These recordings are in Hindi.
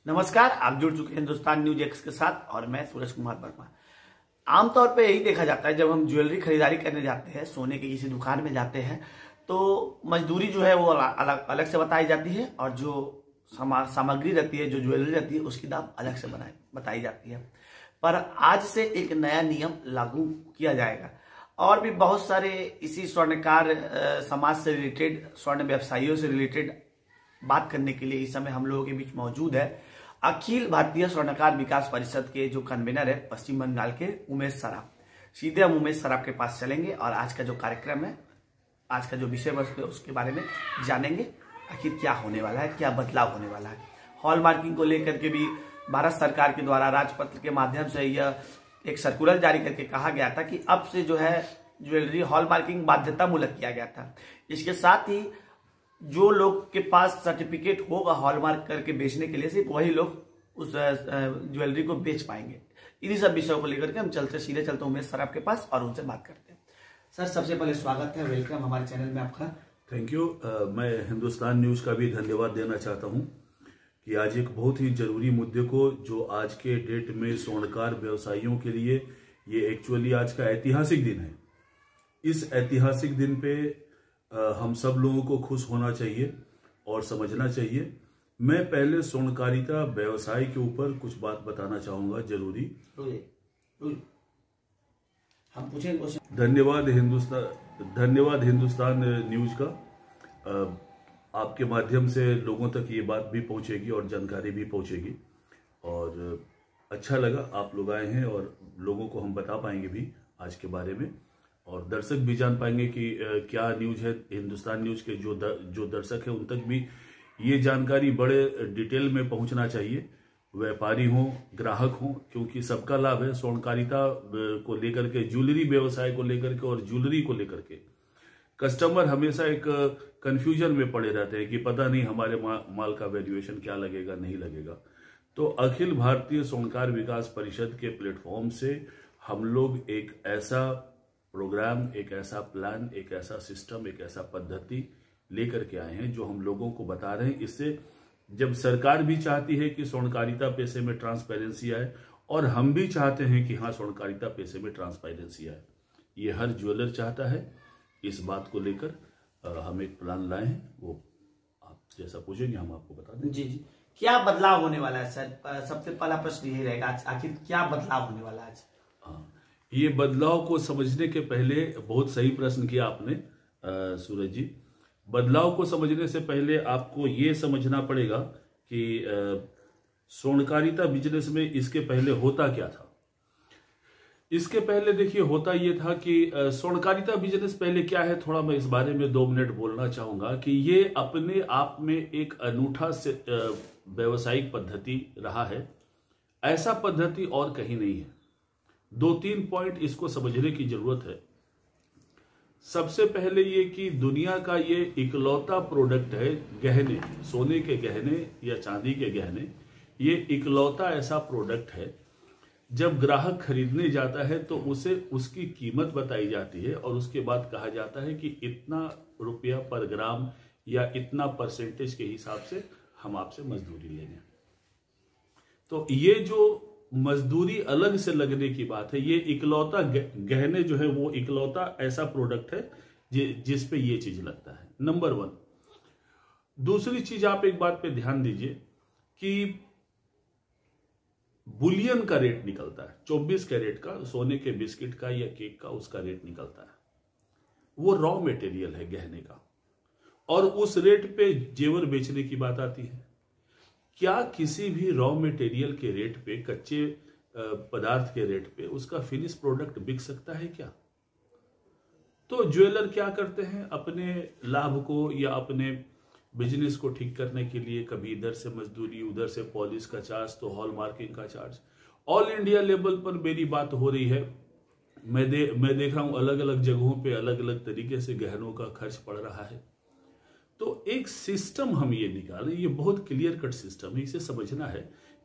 नमस्कार, आप जुड़ चुके हैं हिंदुस्तान न्यूज एक्स के साथ और मैं सूरज कुमार वर्मा। आमतौर पे यही देखा जाता है जब हम ज्वेलरी खरीदारी करने जाते हैं, सोने की किसी दुकान में जाते हैं तो मजदूरी जो है वो अलग अलग से बताई जाती है और जो सामग्री रहती है, जो ज्वेलरी रहती है, उसकी दाम अलग से बताई जाती है। पर आज से एक नया नियम लागू किया जाएगा और भी बहुत सारे इसी स्वर्णकार समाज से रिलेटेड, स्वर्ण व्यवसायियों से रिलेटेड बात करने के लिए इस समय हम लोगों के बीच मौजूद है अखिल भारतीय स्वर्णकार विकास परिषद के जो कन्वीनर है पश्चिम बंगाल के उमेश सराफ। सीधे हम उमेश सराफ के पास चलेंगे और आज का जो कार्यक्रम है, आज का जो विषय वस्तु है, उसके बारे में जानेंगे। आखिर क्या होने वाला है, क्या बदलाव होने वाला है। हॉलमार्किंग को लेकर के भी भारत सरकार के द्वारा राजपत्र के माध्यम से यह एक सर्कुलर जारी करके कहा गया था कि अब से जो है ज्वेलरी हॉलमार्किंग बाध्यतामूलक किया गया था। इसके साथ ही जो लोग के पास सर्टिफिकेट होगा हॉलमार्क करके बेचने के लिए, सिर्फ वही लोग उस ज्वेलरी को बेच पाएंगे। इन्हीं सब विषयों को लेकर के हम सीधे चलते हैं उमेश सर आपके पास और उनसे बात करते हैं। सर, सबसे पहले स्वागत है, वेलकम हमारे चैनल में आपका। Thank you. मैं हिंदुस्तान न्यूज का भी धन्यवाद देना चाहता हूं कि आज एक बहुत ही जरूरी मुद्दे को, जो आज के डेट में स्वर्णकार व्यवसायियों के लिए ये एक्चुअली आज का ऐतिहासिक दिन है। इस ऐतिहासिक दिन पे हम सब लोगों को खुश होना चाहिए और समझना चाहिए। मैं पहले स्वर्णकारिता व्यवसाय के ऊपर कुछ बात बताना चाहूंगा, जरूरी। हम पूछेंगे। धन्यवाद हिंदुस्तान न्यूज का। आपके माध्यम से लोगों तक ये बात भी पहुंचेगी और जानकारी भी पहुंचेगी और अच्छा लगा आप लोग आए हैं और लोगों को हम बता पाएंगे भी आज के बारे में और दर्शक भी जान पाएंगे कि क्या न्यूज है। हिंदुस्तान न्यूज के जो दर्शक है उन तक भी ये जानकारी बड़े डिटेल में पहुंचना चाहिए, व्यापारी हों, ग्राहक हों, क्योंकि सबका लाभ है। स्वर्णकारिता को लेकर के, ज्वेलरी व्यवसाय को लेकर के और ज्वेलरी को लेकर के कस्टमर हमेशा एक कंफ्यूजन में पड़े रहते हैं कि पता नहीं हमारे माल का वैल्यूएशन क्या लगेगा, नहीं लगेगा। तो अखिल भारतीय स्वर्णकार विकास परिषद के प्लेटफॉर्म से हम लोग एक ऐसा प्रोग्राम, एक ऐसा प्लान, एक ऐसा सिस्टम, एक ऐसा पद्धति लेकर के आए हैं जो हम लोगों को बता रहे हैं। इससे जब सरकार भी चाहती है कि स्वर्णकारिता पेशे में ट्रांसपेरेंसी आए और हम भी चाहते हैं कि हाँ, स्वर्णकारिता पेशे में ट्रांसपेरेंसी आए, ये हर ज्वेलर चाहता है। इस बात को लेकर हम एक प्लान लाए हैं, वो आप जैसा पूछेंगे हम आपको बता दें। जी जी, क्या बदलाव होने वाला है सर? सबसे पहला प्रश्न यही रहेगा, आखिर क्या बदलाव होने वाला है आज? हाँ, ये बदलाव को समझने के पहले, बहुत सही प्रश्न किया आपने सूरज जी। बदलाव को समझने से पहले आपको ये समझना पड़ेगा कि स्वर्णकारिता बिजनेस में इसके पहले होता क्या था। इसके पहले देखिए, होता ये था कि स्वर्णकारिता बिजनेस पहले क्या है, थोड़ा मैं इस बारे में 2 मिनट बोलना चाहूंगा कि ये अपने आप में एक अनूठा से व्यावसायिक पद्धति रहा है। ऐसा पद्धति और कहीं नहीं है। 2-3 पॉइंट इसको समझने की जरूरत है। सबसे पहले ये कि दुनिया का ये इकलौता प्रोडक्ट है, गहने, सोने के गहने या चांदी के गहने, ये इकलौता ऐसा प्रोडक्ट है जब ग्राहक खरीदने जाता है तो उसे उसकी कीमत बताई जाती है और उसके बाद कहा जाता है कि इतना रुपया पर ग्राम या इतना परसेंटेज के हिसाब से हम आपसे मजदूरी लेंगे। तो ये जो मजदूरी अलग से लगने की बात है, ये इकलौता गहने जो है वो इकलौता ऐसा प्रोडक्ट है जिस पे ये चीज लगता है, नंबर 1। दूसरी चीज, आप एक बात पे ध्यान दीजिए कि बुलियन का रेट निकलता है, 24 कैरेट का सोने के बिस्किट का या केक का, उसका रेट निकलता है। वो रॉ मटेरियल है गहने का और उस रेट पे जेवर बेचने की बात आती है। क्या किसी भी रॉ मटेरियल के रेट पे, कच्चे पदार्थ के रेट पे उसका फिनिश प्रोडक्ट बिक सकता है क्या? तो ज्वेलर क्या करते हैं, अपने लाभ को या अपने बिजनेस को ठीक करने के लिए कभी इधर से मजदूरी, उधर से पॉलिश का चार्ज, तो हॉलमार्किंग का चार्ज। ऑल इंडिया लेवल पर मेरी बात हो रही है, मैं देख रहा हूं अलग अलग जगहों पे अलग अलग तरीके से गहनों का खर्च पड़ रहा है। तो एक सिस्टम हम ये निकालें, ये बहुत क्लियर कट सिस्टम है। इसे समझना है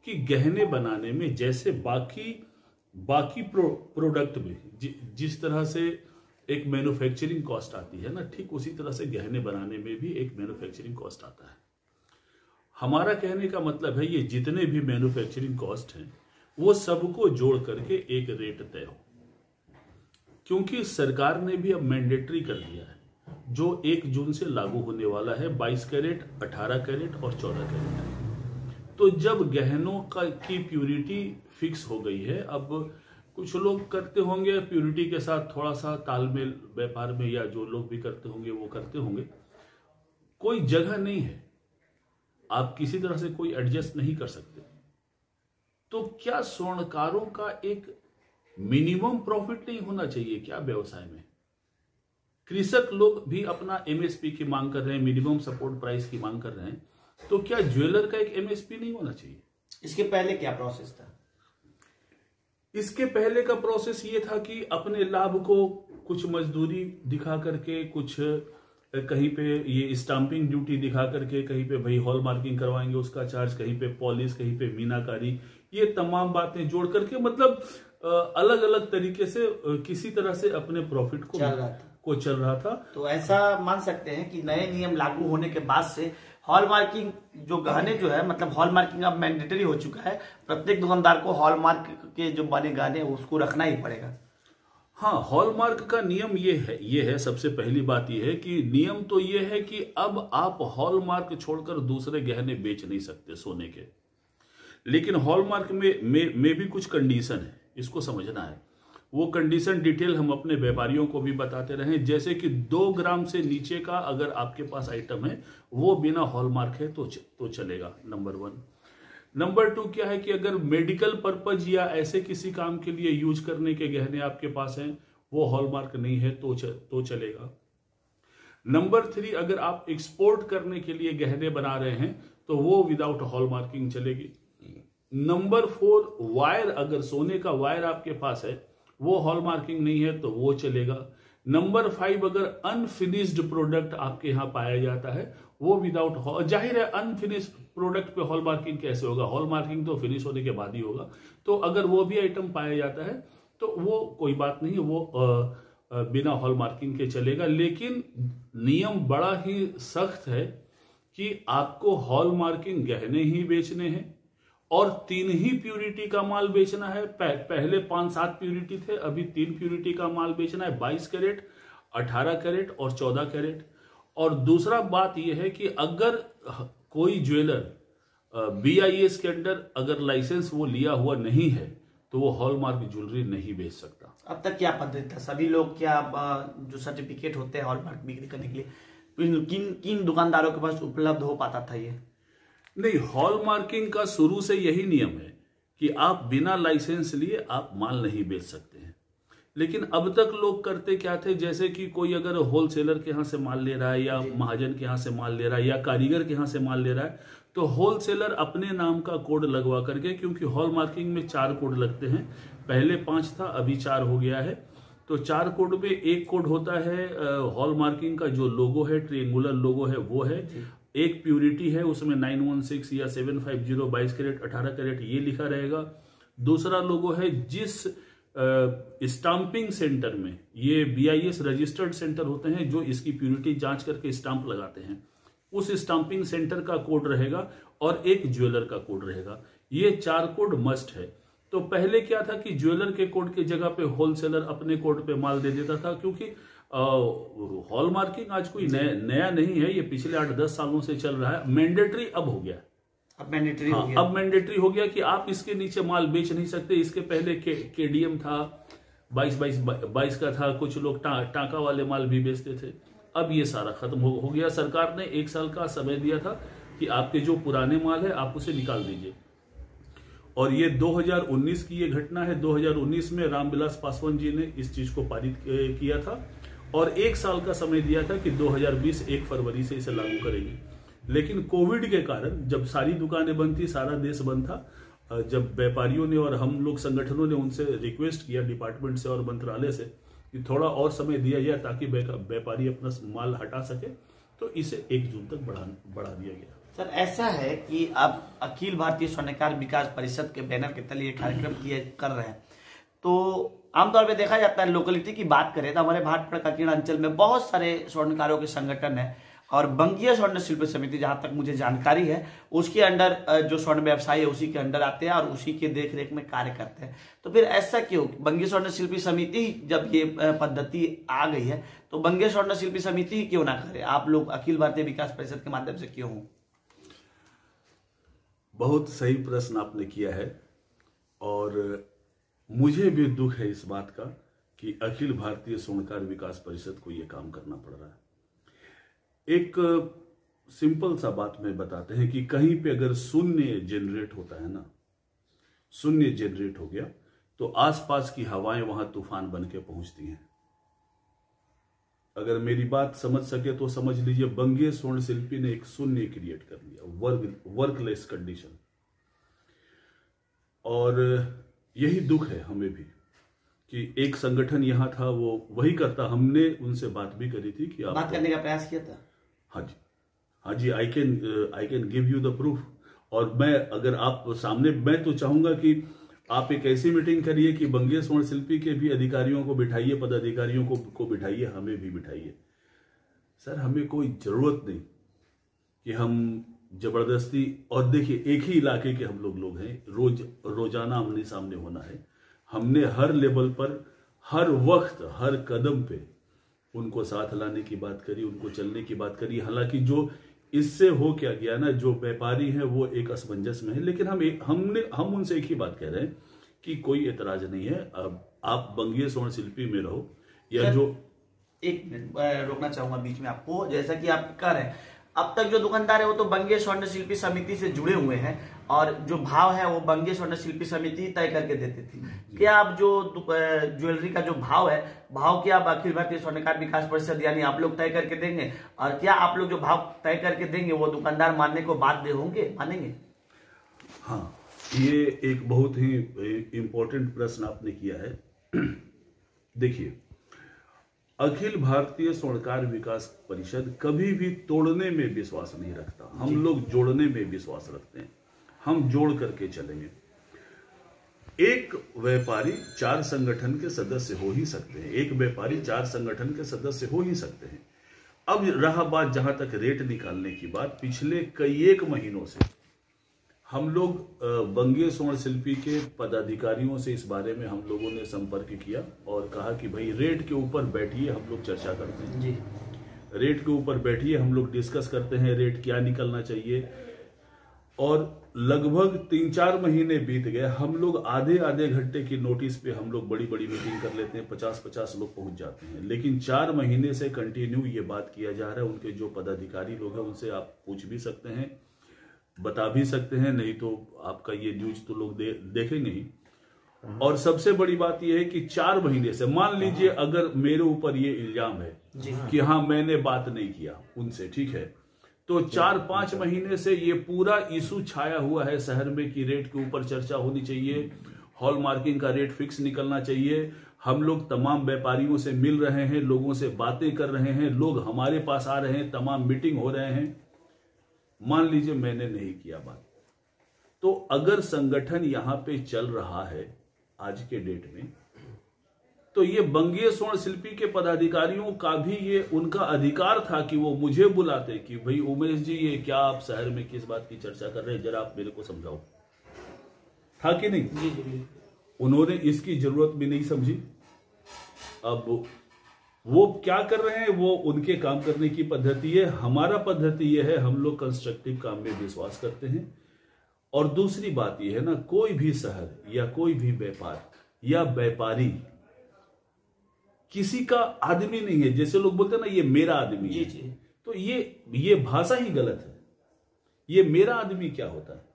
कि गहने बनाने में जैसे बाकी प्रोडक्ट में जिस तरह से एक मैन्युफैक्चरिंग कॉस्ट आती है ना, ठीक उसी तरह से गहने बनाने में भी एक मैन्युफैक्चरिंग कॉस्ट आता है। हमारा कहने का मतलब है ये जितने भी मैन्युफैक्चरिंग कॉस्ट हैं वो सबको जोड़ करके एक रेट तय हो, क्योंकि सरकार ने भी अब मैंडेटरी कर दिया है जो 1 जून से लागू होने वाला है, 22 कैरेट, 18 कैरेट और 14 कैरेट। तो जब गहनों की प्यूरिटी फिक्स हो गई है, अब कुछ लोग करते होंगे प्यूरिटी के साथ थोड़ा सा तालमेल व्यापार में, या जो लोग भी करते होंगे वो करते होंगे, कोई जगह नहीं है, आप किसी तरह से कोई एडजस्ट नहीं कर सकते। तो क्या स्वर्णकारों का एक मिनिमम प्रॉफिट नहीं होना चाहिए क्या व्यवसाय में? कृषक लोग भी अपना एमएसपी की मांग कर रहे हैं, मिनिमम सपोर्ट प्राइस की मांग कर रहे हैं, तो क्या ज्वेलर का एक एमएसपी नहीं होना चाहिए? इसके पहले क्या प्रोसेस था? इसके पहले का प्रोसेस ये था कि अपने लाभ को कुछ मजदूरी दिखा करके, कुछ कहीं पे ये स्टाम्पिंग ड्यूटी दिखा करके, कहीं पे भाई हॉल मार्किंग करवाएंगे उसका चार्ज, कहीं पे पॉलिश, कहीं पे मीनाकारी, ये तमाम बातें जोड़ करके मतलब अलग अलग तरीके से किसी तरह से अपने प्रॉफिट को चल रहा था। तो ऐसा मान सकते हैं कि नए नियम लागू होने के बाद से हॉलमार्किंग जो गहने जो है, मतलब हॉलमार्किंग अब मैंडेटरी हो चुका है, प्रत्येक दुकानदार को हॉलमार्क के जो बने गहने उसको रखना ही पड़ेगा। हाँ, हॉलमार्क का नियम ये है सबसे पहली बात ये है कि नियम तो ये है कि अब आप हॉलमार्क छोड़कर दूसरे गहने बेच नहीं सकते सोने के, लेकिन हॉलमार्क में भी कुछ कंडीशन है, इसको समझना है। वो कंडीशन डिटेल हम अपने व्यापारियों को भी बताते रहे, जैसे कि 2 ग्राम से नीचे का अगर आपके पास आइटम है वो बिना हॉलमार्क है तो चलेगा, नंबर 1। नंबर 2 क्या है कि अगर मेडिकल पर्पज या ऐसे किसी काम के लिए यूज करने के गहने आपके पास हैं, वो हॉलमार्क नहीं है तो चलेगा। नंबर 3, अगर आप एक्सपोर्ट करने के लिए गहने बना रहे हैं तो वो विदाउट हॉलमार्किंग चलेगी। नंबर 4, वायर, अगर सोने का वायर आपके पास है वो हॉलमार्किंग नहीं है तो वो चलेगा। नंबर 5, अगर अनफिनिश्ड प्रोडक्ट आपके यहां पाया जाता है वो विदाउट, जाहिर है अनफिनिश्ड प्रोडक्ट पे हॉलमार्किंग कैसे होगा, हॉलमार्किंग तो फिनिश होने के बाद ही होगा। तो अगर वो भी आइटम पाया जाता है तो वो कोई बात नहीं, वो बिना हॉलमार्किंग के चलेगा। लेकिन नियम बड़ा ही सख्त है कि आपको हॉलमार्किंग गहने ही बेचने हैं और 3 ही प्यूरिटी का माल बेचना है। पहले 5-7 प्यूरिटी थे, अभी 3 प्यूरिटी का माल बेचना है, 22 कैरेट, 18 कैरेट और 14 कैरेट। और दूसरा बात यह है कि अगर कोई ज्वेलर BIS के अंडर अगर लाइसेंस वो लिया हुआ नहीं है तो वो हॉलमार्क ज्वेलरी नहीं बेच सकता। अब तक क्या पद्धति था? सभी लोग क्या जो सर्टिफिकेट होते हैं हॉलमार्क बिक्री करने के लिए किन दुकानदारों के पास उपलब्ध हो पाता था? ये नहीं, हॉलमार्किंग का शुरू से यही नियम है कि आप बिना लाइसेंस लिए आप माल नहीं बेच सकते हैं। लेकिन अब तक लोग करते क्या थे, जैसे कि कोई अगर होलसेलर के यहां से माल ले रहा है या महाजन के यहां से माल ले रहा है या कारीगर के यहां से माल ले रहा है, तो होलसेलर अपने नाम का कोड लगवा करके, क्योंकि हॉलमार्किंग में 4 कोड लगते हैं, पहले 5 था अभी 4 हो गया है, तो 4 कोड में एक कोड होता है हॉलमार्किंग का जो लोगो है, ट्रिएंगुलर लोगो है वो है। एक प्यूरिटी है उसमें 916 या 750 22 कैरेट 18 कैरेट ये लिखा रहेगा। दूसरा लोगो है जिस स्टाम्पिंग सेंटर में, ये BIS रजिस्टर्ड सेंटर होते हैं जो इसकी प्यूरिटी जांच करके स्टाम्प लगाते हैं, उस स्टाम्पिंग सेंटर का कोड रहेगा और एक ज्वेलर का कोड रहेगा। ये 4 कोड मस्ट है। तो पहले क्या था कि ज्वेलर के कोड की जगह पे होलसेलर अपने कोड पे माल दे देता था, क्योंकि हॉलमार्किंग आज कोई नया नहीं है, ये पिछले 8-10 सालों से चल रहा है। मैंडेटरी अब हो गया, अब मैंडेटरी हो गया कि आप इसके नीचे माल बेच नहीं सकते। इसके पहले KDM था, 22 का था, कुछ लोग टाका वाले माल भी बेचते थे। अब ये सारा खत्म हो गया। सरकार ने 1 साल का समय दिया था कि आपके जो पुराने माल है आप उसे निकाल दीजिए, और ये 2019 की ये घटना है। 2019 में रामविलास पासवान जी ने इस चीज को पारित किया था और 1 साल का समय दिया था कि 2020 1 फरवरी से इसे लागू करेंगे। लेकिन कोविड के कारण जब सारी दुकानें बंद थी, सारा देश बंद था, जब व्यापारियों ने और हम लोग संगठनों ने उनसे रिक्वेस्ट किया डिपार्टमेंट से और मंत्रालय से कि थोड़ा और समय दिया जाए ताकि व्यापारी अपना माल हटा सके, तो इसे 1 जून तक बढ़ा दिया गया। सर, ऐसा है कि अब अखिल भारतीय स्वर्णकार विकास परिषद के बैनर के तले ये कार्यक्रम कर रहे हैं, तो आमतौर पे देखा जाता है, लोकलिटी की बात करें तो हमारे भाटपाड़ा काकीनाडा अंचल में बहुत सारे स्वर्णकारों के संगठन है और बंगीय स्वर्ण शिल्प समिति, जहां तक मुझे जानकारी है, उसके अंडर जो स्वर्ण व्यवसायी है उसी के अंडर आते हैं और उसी के देख रेख में कार्य करते हैं। तो फिर ऐसा क्यों, बंगीय स्वर्ण शिल्पी समिति जब ये पद्धति आ गई है तो बंगीय स्वर्ण शिल्पी समिति ही क्यों ना करे, आप लोग अखिल भारतीय विकास परिषद के माध्यम से क्यों हो? बहुत सही प्रश्न आपने किया है और मुझे भी दुख है इस बात का कि अखिल भारतीय स्वर्णकार विकास परिषद को यह काम करना पड़ रहा है। एक सिंपल सा बात में बताते हैं कि कहीं पे अगर शून्य जनरेट होता है ना, शून्य जनरेट हो गया तो आसपास की हवाएं वहां तूफान बन के पहुंचती हैं। अगर मेरी बात समझ सके तो समझ लीजिए, बंगीय स्वर्ण शिल्पी ने एक शून्य क्रिएट कर लिया, वर्कलेस कंडीशन। और यही दुख है हमें भी कि एक संगठन यहां था, वो वही करता। हमने उनसे बात भी करी थी कि आप बात करने का प्रयास किया था। हाँ जी, I can give you the proof. और मैं अगर आप सामने, मैं तो चाहूंगा कि आप एक ऐसी मीटिंग करिए कि बंगीय स्वर्ण शिल्पी के भी अधिकारियों को बिठाइए, पदाधिकारियों को बिठाइए, हमें भी बिठाइए। सर, हमें कोई जरूरत नहीं कि हम जबरदस्ती, और देखिए एक ही इलाके के हम लोग हैं, रोजाना आमने सामने होना है। हमने हर लेवल पर, हर वक्त, हर कदम पे उनको साथ लाने की बात करी, उनको चलने की बात करी। हालांकि जो इससे हो क्या गया ना, जो व्यापारी हैं वो एक असमंजस में है, लेकिन हम उनसे एक ही बात कह रहे हैं कि कोई एतराज नहीं है, अब आप बंगीय स्वर्ण शिल्पी में रहो। या जो एक मिनट रोकना चाहूंगा बीच में आपको, जैसा कि आप कह रहे हैं, अब तक जो दुकानदार है वो तो बंगीय स्वर्ण शिल्पी समिति से जुड़े हुए हैं और जो भाव है वो बंगीय स्वर्ण शिल्पी समिति ही तय करके देती थी। क्या आप जो ज्वेलरी का जो भाव है, भाव क्या आप अखिल भारतीय स्वर्णकार विकास परिषद यानी आप लोग तय करके देंगे? और क्या आप लोग जो भाव तय करके देंगे वो दुकानदार मानने को बाध्य होंगे, मानेंगे? हाँ, ये एक बहुत ही इंपॉर्टेंट प्रश्न आपने किया है। देखिए, अखिल भारतीय स्वर्णकार विकास परिषद कभी भी तोड़ने में विश्वास नहीं रखता। हम लोग जोड़ने में विश्वास रखते हैं। हम जोड़ करके चलेंगे। एक व्यापारी 4 संगठन के सदस्य हो ही सकते हैं, एक व्यापारी 4 संगठन के सदस्य हो ही सकते हैं। अब रहा बात जहां तक रेट निकालने की बात, पिछले कई एक महीनों से हम लोग बंगीय स्वर्ण शिल्पी के पदाधिकारियों से इस बारे में हम लोगों ने संपर्क किया और कहा कि भाई रेट के ऊपर बैठिए, हम लोग चर्चा करते हैं जी। रेट के ऊपर बैठिए, हम लोग डिस्कस करते हैं रेट क्या निकलना चाहिए। और लगभग 3-4 महीने बीत गए। हम लोग आधे घंटे की नोटिस पे हम लोग बड़ी बड़ी मीटिंग कर लेते हैं, 50-50 लोग पहुंच जाते हैं। लेकिन 4 महीने से कंटिन्यू ये बात किया जा रहा है। उनके जो पदाधिकारी लोग हैं उनसे आप पूछ भी सकते हैं, बता भी सकते हैं, नहीं तो आपका ये न्यूज तो लोग देखेंगे ही। और सबसे बड़ी बात यह है कि 4 महीने से, मान लीजिए अगर मेरे ऊपर ये इल्जाम है कि हाँ मैंने बात नहीं किया उनसे, ठीक है, तो 4-5 महीने से ये पूरा इशू छाया हुआ है शहर में कि रेट के ऊपर चर्चा होनी चाहिए, हॉल मार्किंग का रेट फिक्स निकलना चाहिए। हम लोग तमाम व्यापारियों से मिल रहे हैं, लोगों से बातें कर रहे हैं, लोग हमारे पास आ रहे हैं, तमाम मीटिंग हो रहे हैं। मान लीजिए मैंने नहीं किया बात, तो अगर संगठन यहां पे चल रहा है आज के डेट में, तो ये बंगीय स्वर्ण शिल्पी के पदाधिकारियों का भी ये उनका अधिकार था कि वो मुझे बुलाते कि भाई उमेश जी ये क्या आप शहर में किस बात की चर्चा कर रहे हैं, जरा आप मेरे को समझाओ। था कि नहीं? जी जी। उन्होंने इसकी जरूरत भी नहीं समझी। अब वो क्या कर रहे हैं, वो उनके काम करने की पद्धति है। हमारा पद्धति यह है, हम लोग कंस्ट्रक्टिव काम में विश्वास करते हैं। और दूसरी बात यह है ना, कोई भी शहर या कोई भी व्यापार या व्यापारी किसी का आदमी नहीं है। जैसे लोग बोलते हैं ना ये मेरा आदमी है, तो ये भाषा ही गलत है। ये मेरा आदमी क्या होता है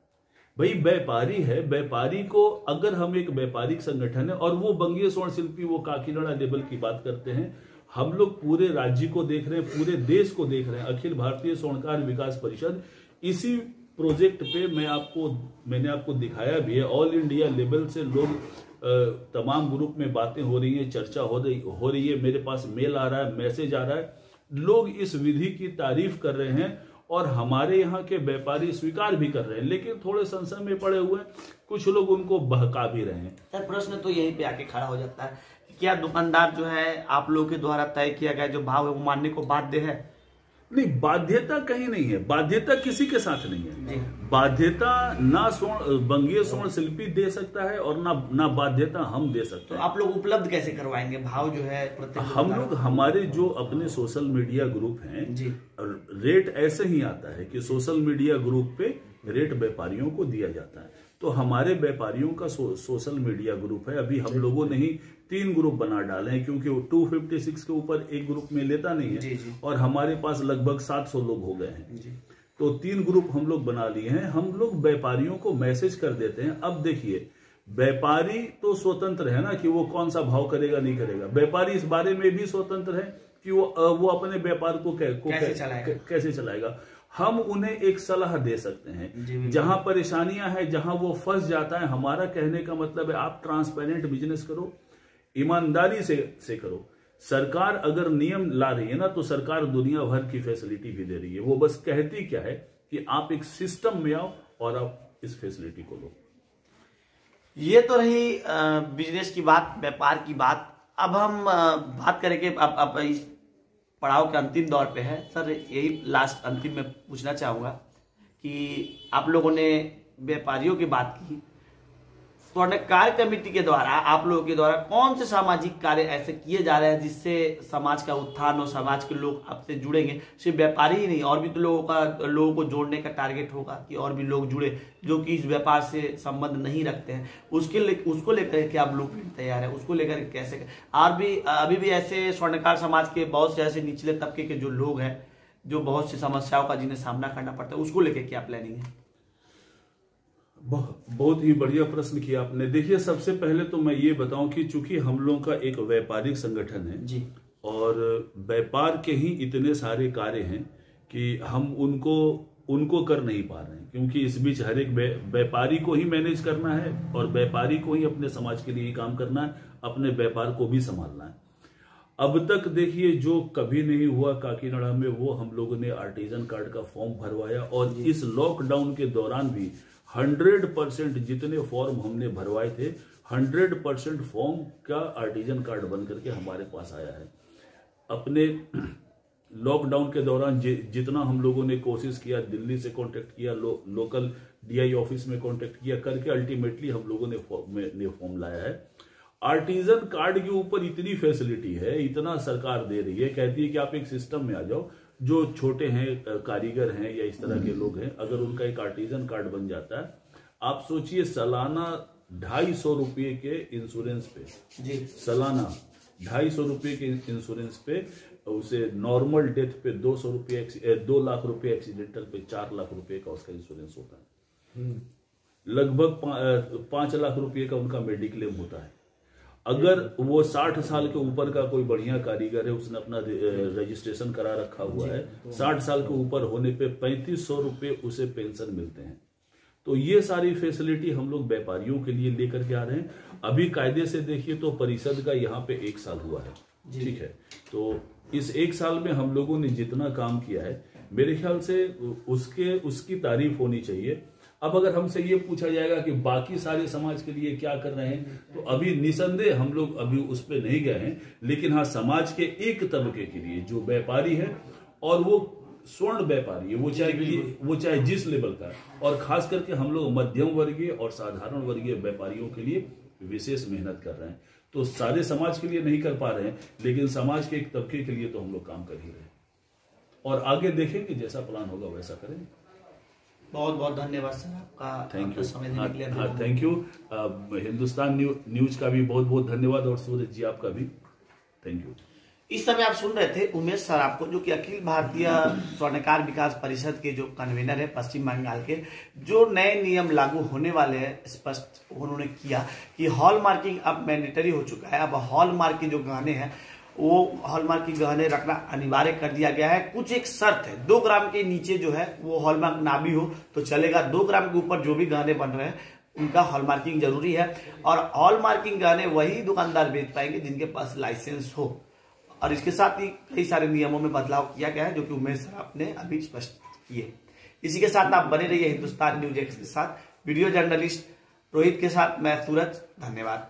भाई? व्यापारी है। व्यापारी को अगर हम एक व्यापारिक संगठन है और वो बंगीय स्वर्ण शिल्पी वो काकीनाडा लेवल की बात करते हैं, हम लोग पूरे राज्य को देख रहे हैं, पूरे देश को देख रहे हैं। अखिल भारतीय स्वर्णकार विकास परिषद इसी प्रोजेक्ट पे मैंने आपको दिखाया भी है। ऑल इंडिया लेवल से लोग तमाम ग्रुप में बातें हो रही है, चर्चा हो रही है, मेरे पास मेल आ रहा है, मैसेज आ रहा है, लोग इस विधि की तारीफ कर रहे हैं और हमारे यहाँ के व्यापारी स्वीकार भी कर रहे हैं। लेकिन थोड़े संशय में पड़े हुए हैं, कुछ लोग उनको बहका भी रहे हैं। सर, प्रश्न तो यहीं पे आके खड़ा हो जाता है, क्या दुकानदार जो है आप लोगों के द्वारा तय किया गया जो भाव है वो मानने को बाध्य है? नहीं, बाध्यता कहीं नहीं है, बाध्यता किसी के साथ नहीं है। बाध्यता ना बंगीय स्वर्ण शिल्पी दे सकता है और ना बाध्यता हम दे सकते हैं। तो आप लोग उपलब्ध कैसे करवाएंगे भाव जो है प्रत्येक? हम लोग हमारे जो अपने सोशल मीडिया ग्रुप हैं जी, रेट ऐसे ही आता है कि सोशल मीडिया ग्रुप पे रेट व्यापारियों को दिया जाता है। तो हमारे व्यापारियों का सोशल मीडिया ग्रुप है। अभी हम लोगों ने ही 3 ग्रुप बना डाले हैं, क्योंकि वो 256 के ऊपर एक ग्रुप में लेता नहीं है। जी। और हमारे पास लगभग 700 लोग हो गए हैं जी। तो 3 ग्रुप हम लोग बना लिए हैं। हम लोग व्यापारियों को मैसेज कर देते हैं। अब देखिए, व्यापारी तो स्वतंत्र है ना कि वो कौन सा भाव करेगा नहीं करेगा। व्यापारी इस बारे में भी स्वतंत्र है कि वो अपने व्यापार को कैसे चलाएगा। हम उन्हें एक सलाह दे सकते हैं। जहां परेशानियां हैं, जहां वो फंस जाता है, हमारा कहने का मतलब है आप ट्रांसपेरेंट बिजनेस करो, ईमानदारी से करो। सरकार अगर नियम ला रही है ना, तो सरकार दुनिया भर की फैसिलिटी भी दे रही है। वो बस कहती क्या है कि आप एक सिस्टम में आओ और आप इस फैसिलिटी को लो। ये तो रही बिजनेस की बात, व्यापार की बात। अब हम बात करेंगे अब इस पड़ाव के अंतिम दौर पे है सर। यही लास्ट अंतिम में पूछना चाहूंगा कि आप लोगों ने व्यापारियों की बात की, स्वर्णकार कमेटी के द्वारा आप लोगों के द्वारा कौन से सामाजिक कार्य ऐसे किए जा रहे हैं जिससे समाज का उत्थान और समाज के लोग आपसे जुड़ेंगे? सिर्फ व्यापारी ही नहीं, और भी तो लोगों को जोड़ने का टारगेट होगा कि और भी लोग जुड़े जो कि इस व्यापार से संबंध नहीं रखते हैं। उसको लेकर के आप ब्लूप्रिंट तैयार है, उसको लेकर कैसे? और भी अभी भी ऐसे स्वर्णकार समाज के बहुत से ऐसे निचले तबके के जो लोग हैं, जो बहुत सी समस्याओं का जिन्हें सामना करना पड़ता है, उसको लेकर क्या प्लानिंग है? बहुत ही बढ़िया प्रश्न किया आपने। देखिए, सबसे पहले तो मैं ये बताऊं कि चूंकि हम लोगों का एक व्यापारिक संगठन है जी, और व्यापार के ही इतने सारे कार्य हैं कि हम उनको कर नहीं पा रहे हैं, क्योंकि इस बीच हर एक व्यापारी को ही मैनेज करना है और व्यापारी को ही अपने समाज के लिए काम करना है, अपने व्यापार को भी संभालना है। अब तक देखिए, जो कभी नहीं हुआ काकीनाडा में, वो हम लोगों ने आर्टिजन कार्ड का फॉर्म भरवाया। और इस लॉकडाउन के दौरान भी 100% जितने फॉर्म हमने भरवाए थे, 100% फॉर्म का आर्टिजन कार्ड बन करके हमारे पास आया है। अपने लॉकडाउन के दौरान जितना हम लोगों ने कोशिश किया, दिल्ली से कांटेक्ट किया, लोकल डीआई ऑफिस में कांटेक्ट किया करके अल्टीमेटली हम लोगों ने फॉर्म लाया है। आर्टिजन कार्ड के ऊपर इतनी फैसिलिटी है, इतना सरकार दे रही है, कहती है कि आप एक सिस्टम में आ जाओ। जो छोटे हैं, कारीगर हैं या इस तरह के लोग हैं, अगर उनका एक आर्टिजन कार्ड बन जाता है, आप सोचिए सालाना 250 रुपये के इंश्योरेंस पे जी, सालाना 250 रुपये के इंश्योरेंस पे, उसे नॉर्मल डेथ पे 200 रुपये, 2 लाख रुपये, एक्सीडेंटल पे 4 लाख रुपये का उसका इंश्योरेंस होता है। लगभग 5 लाख रुपये का उनका मेडिक्लेम होता है। अगर वो 60 साल के ऊपर का कोई बढ़िया कारीगर है, उसने अपना रजिस्ट्रेशन करा रखा हुआ है, 60 साल के ऊपर होने पे 3500 रुपये उसे पेंशन मिलते हैं। तो ये सारी फैसिलिटी हम लोग व्यापारियों के लिए लेकर के आ रहे हैं। अभी कायदे से देखिए तो परिषद का यहाँ पे 1 साल हुआ है, ठीक है। तो इस 1 साल में हम लोगों ने जितना काम किया है, मेरे ख्याल से उसकी तारीफ होनी चाहिए। अब अगर हमसे ये पूछा जाएगा कि बाकी सारे समाज के लिए क्या कर रहे हैं, तो अभी निसंदेह हम लोग अभी उस पर नहीं गए हैं। लेकिन हाँ, समाज के एक तबके के लिए जो व्यापारी है, और वो स्वर्ण व्यापारी है, वो चाहे जिस लेवल का, और खास करके हम लोग मध्यम वर्गीय और साधारण वर्गीय व्यापारियों के लिए विशेष मेहनत कर रहे हैं। तो सारे समाज के लिए नहीं कर पा रहे हैं, लेकिन समाज के एक तबके के लिए तो हम लोग काम कर ही रहे हैं, और आगे देखेंगे जैसा प्लान होगा वैसा करेंगे। बहुत बहुत धन्यवाद सर आपका, थैंक यू, समय देने के लिए। Thank you. हिंदुस्तान न्यूज का भी बहुत बहुत धन्यवाद, और सूरज जी आपका भी थैंक यू। इस समय आप सुन रहे थे उमेश सर आपको, जो कि अखिल भारतीय स्वर्णकार विकास परिषद के जो कन्वीनर है पश्चिम बंगाल के। जो नए नियम लागू होने वाले हैं, स्पष्ट उन्होंने किया कि हॉलमार्किंग अब मैंडेटरी हो चुका है। अब हॉलमार्क के जो गहने हैं, वो हॉलमार्क की गहने रखना अनिवार्य कर दिया गया है। कुछ एक शर्त है, 2 ग्राम के नीचे जो है वो हॉलमार्क ना भी हो तो चलेगा। 2 ग्राम के ऊपर जो भी गहने बन रहे हैं उनका हॉलमार्किंग जरूरी है। और हॉलमार्किंग गहने वही दुकानदार बेच पाएंगे जिनके पास लाइसेंस हो। और इसके साथ ही कई सारे नियमों में बदलाव किया गया है, जो कि उमेश सर आपने अभी स्पष्ट किए। इसी के साथ आप बने रहिए हिंदुस्तान न्यूज एक्स के साथ। वीडियो जर्नलिस्ट रोहित के साथ मैं सूरज, धन्यवाद।